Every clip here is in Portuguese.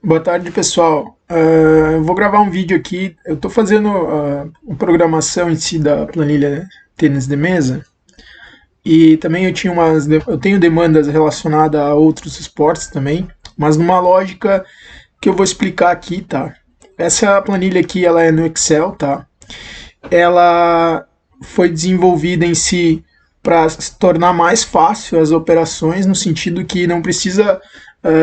Boa tarde, pessoal. Eu vou gravar um vídeo aqui. Eu estou fazendo a programação em si da planilha, né, tênis de mesa, e também eu tenho demandas relacionadas a outros esportes também, mas numa lógica que eu vou explicar aqui, tá? Essa planilha aqui, ela é no Excel, tá? Ela foi desenvolvida em si para se tornar mais fácil as operações, no sentido que não precisa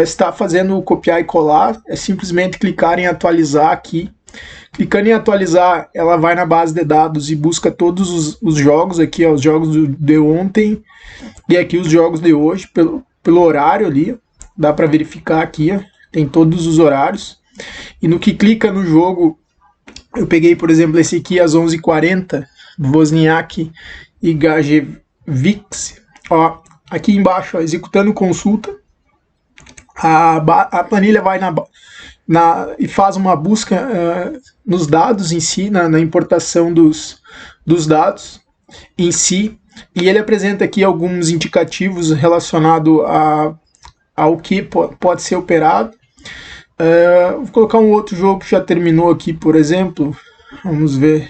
estar fazendo copiar e colar, é simplesmente clicar em atualizar aqui. Clicando em atualizar, ela vai na base de dados e busca todos os jogos aqui, ó, os jogos de ontem e aqui os jogos de hoje, pelo horário ali, dá para verificar aqui, ó, tem todos os horários. E no que clica no jogo, eu peguei, por exemplo, esse aqui às 11h40, Wozniak e Gajevic. Ó, aqui embaixo, ó, executando consulta, a planilha vai e faz uma busca nos dados em si, na importação dos dados em si, e ele apresenta aqui alguns indicativos relacionados ao que pode ser operado. Vou colocar um outro jogo que já terminou aqui, por exemplo. Vamos ver.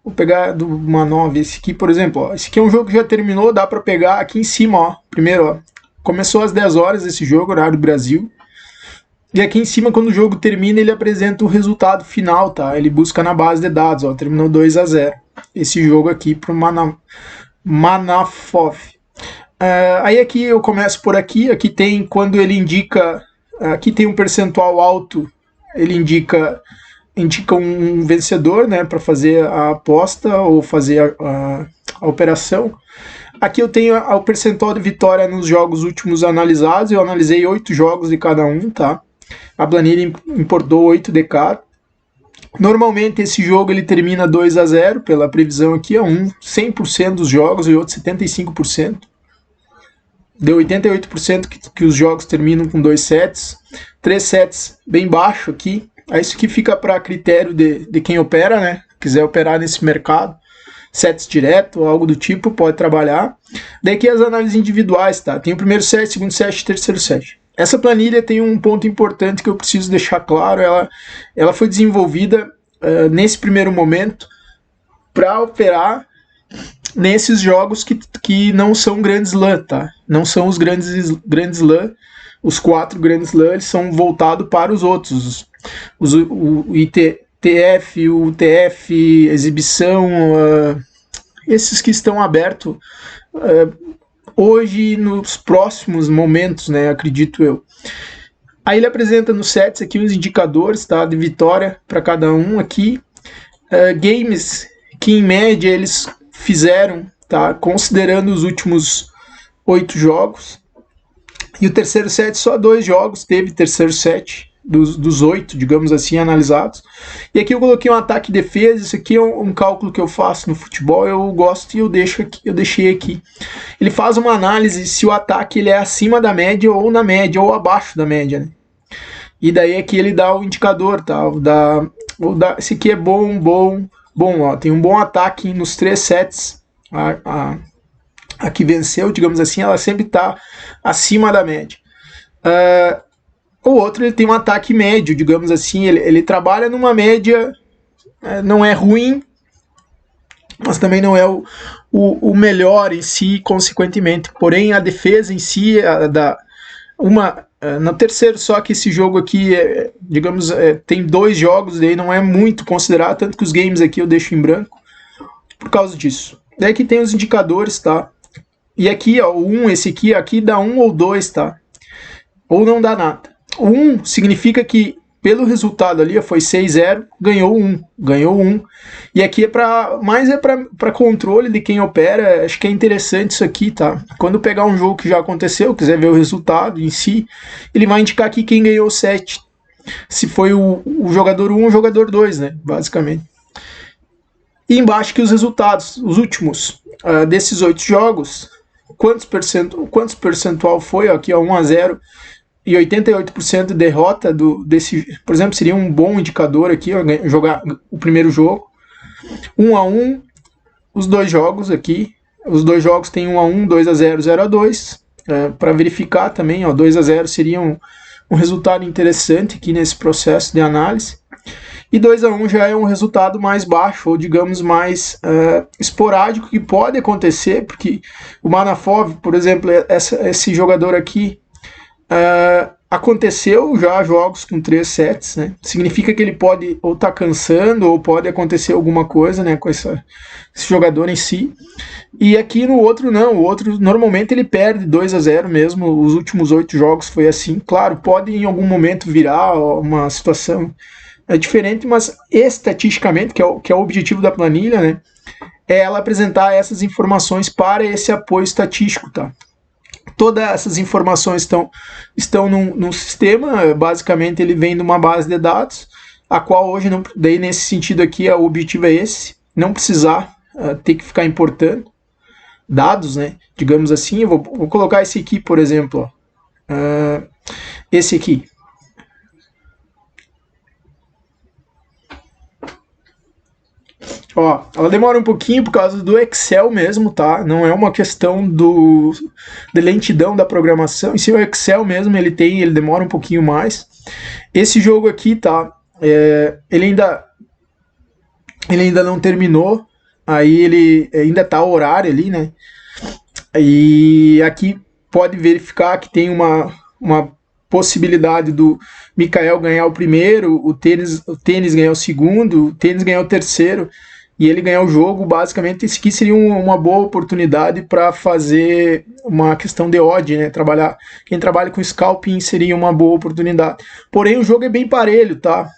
Vou pegar do uma 9, esse aqui, por exemplo. Ó. Esse aqui é um jogo que já terminou, dá para pegar aqui em cima, ó. Primeiro, ó. Começou às 10 horas esse jogo, horário do Brasil. E aqui em cima, quando o jogo termina, ele apresenta o resultado final, tá? Ele busca na base de dados, ó. Terminou 2-0. Esse jogo aqui pro Manafov. Aí aqui eu começo por aqui. Aqui tem quando ele indica. Aqui tem um percentual alto. Ele indica um vencedor, né, para fazer a aposta ou fazer a operação. Aqui eu tenho o percentual de vitória nos jogos últimos analisados. Eu analisei 8 jogos de cada um, tá? A planilha importou 8 de cada. Normalmente esse jogo ele termina 2-0, pela previsão aqui, 100% dos jogos e outro 75%. Deu 88% que os jogos terminam com 2 sets. 3 sets bem baixo aqui. Isso aqui fica para critério de quem opera, né? Quiser operar nesse mercado. Sets direto ou algo do tipo, pode trabalhar. Daí aqui as análises individuais, tá? Tem o primeiro set, segundo set, terceiro set. Essa planilha tem um ponto importante que eu preciso deixar claro. Ela foi desenvolvida nesse primeiro momento para operar nesses jogos que não são grandes LAN, tá? Não são os grandes LAN. Os 4 grandes LAN eles são voltados para os outros. O ITF, o UTF, exibição, esses que estão abertos hoje nos próximos momentos, né, acredito eu. Aí ele apresenta nos sets aqui uns indicadores, tá, de vitória para cada um aqui. Games que em média eles fizeram, tá, considerando os últimos 8 jogos. E o terceiro set, só 2 jogos teve terceiro set dos 8, digamos assim, analisados. E aqui eu coloquei um ataque e defesa. Isso aqui é um cálculo que eu faço no futebol, eu gosto e eu deixei aqui. Ele faz uma análise se o ataque ele é acima da média ou na média ou abaixo da média, né? E daí aqui ele dá o indicador, tá? Esse aqui é bom, ó. Tem um bom ataque nos 3 sets. A que venceu, digamos assim, ela sempre está acima da média. O outro ele tem um ataque médio, digamos assim, ele trabalha numa média, não é ruim, mas também não é o melhor em si, consequentemente. Porém, a defesa em si, no terceiro só que esse jogo aqui, digamos, tem 2 jogos, daí não é muito considerado, tanto que os games aqui eu deixo em branco, por causa disso. Daí aqui tem os indicadores, tá? E aqui, ó, esse aqui dá 1 ou 2, tá? Ou não dá nada. O 1 significa que, pelo resultado ali, foi 6-0, ganhou 1. E aqui é para controle de quem opera. Acho que é interessante isso aqui, tá? Quando pegar um jogo que já aconteceu, quiser ver o resultado em si, ele vai indicar aqui quem ganhou o set. Se foi o jogador 1 ou o jogador 2, né? Basicamente. E embaixo que os resultados, os últimos desses 8 jogos, quantos percentual foi, ó, aqui, ó, 1-0 e 88% de derrota desse, por exemplo, seria um bom indicador aqui, ó, jogar o primeiro jogo. 1-1, os 2 jogos aqui, os 2 jogos tem 1-1, 2-0, 0-2, para verificar também, ó, 2-0 seria um resultado interessante aqui nesse processo de análise. E 2-1 já é um resultado mais baixo, ou digamos mais esporádico, que pode acontecer, porque o Manafov, por exemplo, esse jogador aqui, aconteceu já jogos com 3 sets, né? Significa que ele pode ou estar cansando, ou pode acontecer alguma coisa, né, com esse jogador em si. E aqui no outro não, o outro normalmente ele perde 2-0 mesmo, os últimos 8 jogos foi assim. Claro, pode em algum momento virar uma situação diferente, mas estatisticamente, que é o objetivo da planilha, né, é ela apresentar essas informações para esse apoio estatístico, tá? Todas essas informações estão num sistema, basicamente ele vem de uma base de dados, a qual hoje, não, daí nesse sentido aqui, o objetivo é esse, não precisar ter que ficar importando dados, né, digamos assim. Eu vou colocar esse aqui, por exemplo, esse aqui. Ó, ela demora um pouquinho por causa do Excel mesmo, tá? Não é uma questão de lentidão da programação. E se o Excel mesmo ele demora um pouquinho mais. Esse jogo aqui, tá? Ele ainda não terminou. Aí ele ainda tá o horário ali, né? E aqui pode verificar que tem uma possibilidade do Mikael ganhar o primeiro, o tênis ganhar o segundo, o tênis ganhar o terceiro, e ele ganhar o jogo. Basicamente, esse aqui seria uma boa oportunidade para fazer uma questão de odd, né? Quem trabalha com scalping seria uma boa oportunidade. Porém, o jogo é bem parelho, tá?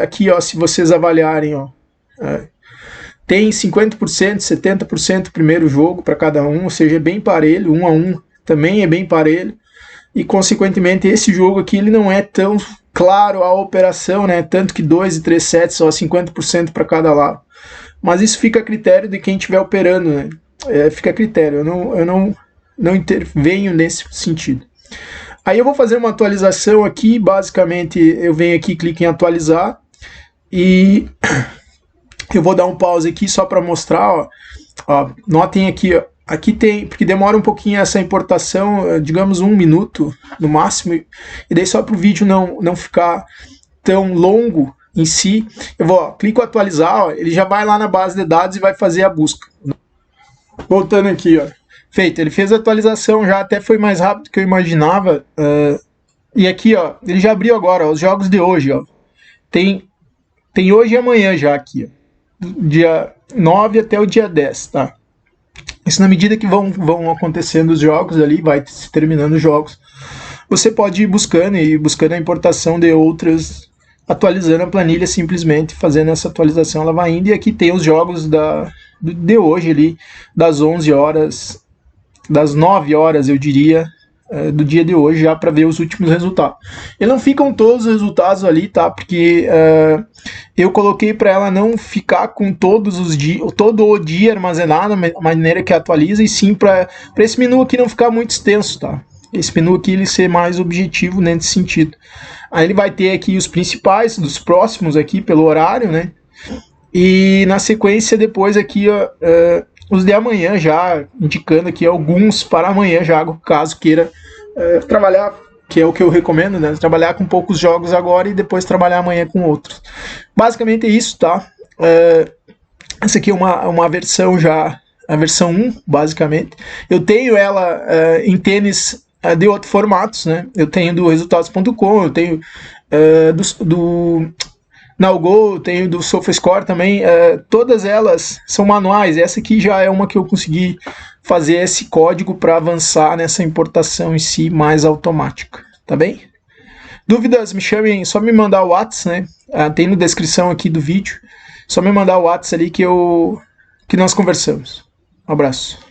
Aqui, ó, se vocês avaliarem, ó, tem 50%, 70% primeiro jogo para cada um, ou seja, é bem parelho, 1-1 também é bem parelho. E, consequentemente, esse jogo aqui ele não é tão claro a operação, né? Tanto que 2 e 3 sets, só 50% para cada lado. Mas isso fica a critério de quem estiver operando, né? Fica a critério, eu não intervenho nesse sentido. Aí eu vou fazer uma atualização aqui, basicamente eu venho aqui, clico em atualizar, e eu vou dar um pause aqui só para mostrar, ó, notem aqui, ó. Aqui tem, porque demora um pouquinho essa importação, digamos 1 minuto no máximo, e daí só para o vídeo não ficar tão longo em si, eu clico atualizar, ó, ele já vai lá na base de dados e vai fazer a busca. Voltando aqui, ó, feito, ele fez a atualização, já até foi mais rápido do que eu imaginava, e aqui, ó, ele já abriu agora, ó, os jogos de hoje, ó, tem hoje e amanhã já aqui, ó, dia 9 até o dia 10, tá? Isso na medida que vão acontecendo os jogos ali, vai se terminando os jogos, você pode ir buscando a importação de outras, atualizando a planilha, simplesmente fazendo essa atualização, ela vai indo. E aqui tem os jogos de hoje ali, das 11 horas, das 9 horas eu diria, do dia de hoje, já para ver os últimos resultados. E não ficam todos os resultados ali, tá? Porque eu coloquei para ela não ficar com todo o dia armazenado da maneira que atualiza, e sim para esse menu aqui não ficar muito extenso, tá? Esse menu aqui ele ser mais objetivo nesse sentido. Aí ele vai ter aqui os principais, dos próximos aqui pelo horário, né? E na sequência depois aqui, ó, os de amanhã já, indicando aqui alguns para amanhã já, caso queira trabalhar, que é o que eu recomendo, né? Trabalhar com poucos jogos agora e depois trabalhar amanhã com outros. Basicamente é isso, tá? Essa aqui é uma versão já, a versão 1, basicamente. Eu tenho ela em tênis de outros formatos, né? Eu tenho do resultados.com, eu tenho do NowGo, tenho do SofaScore também, todas elas são manuais. Essa aqui já é uma que eu consegui fazer esse código para avançar nessa importação em si mais automática, tá bem? Dúvidas, me chamem, só me mandar o WhatsApp, né? Tem na descrição aqui do vídeo, só me mandar o WhatsApp ali que nós conversamos. Um abraço.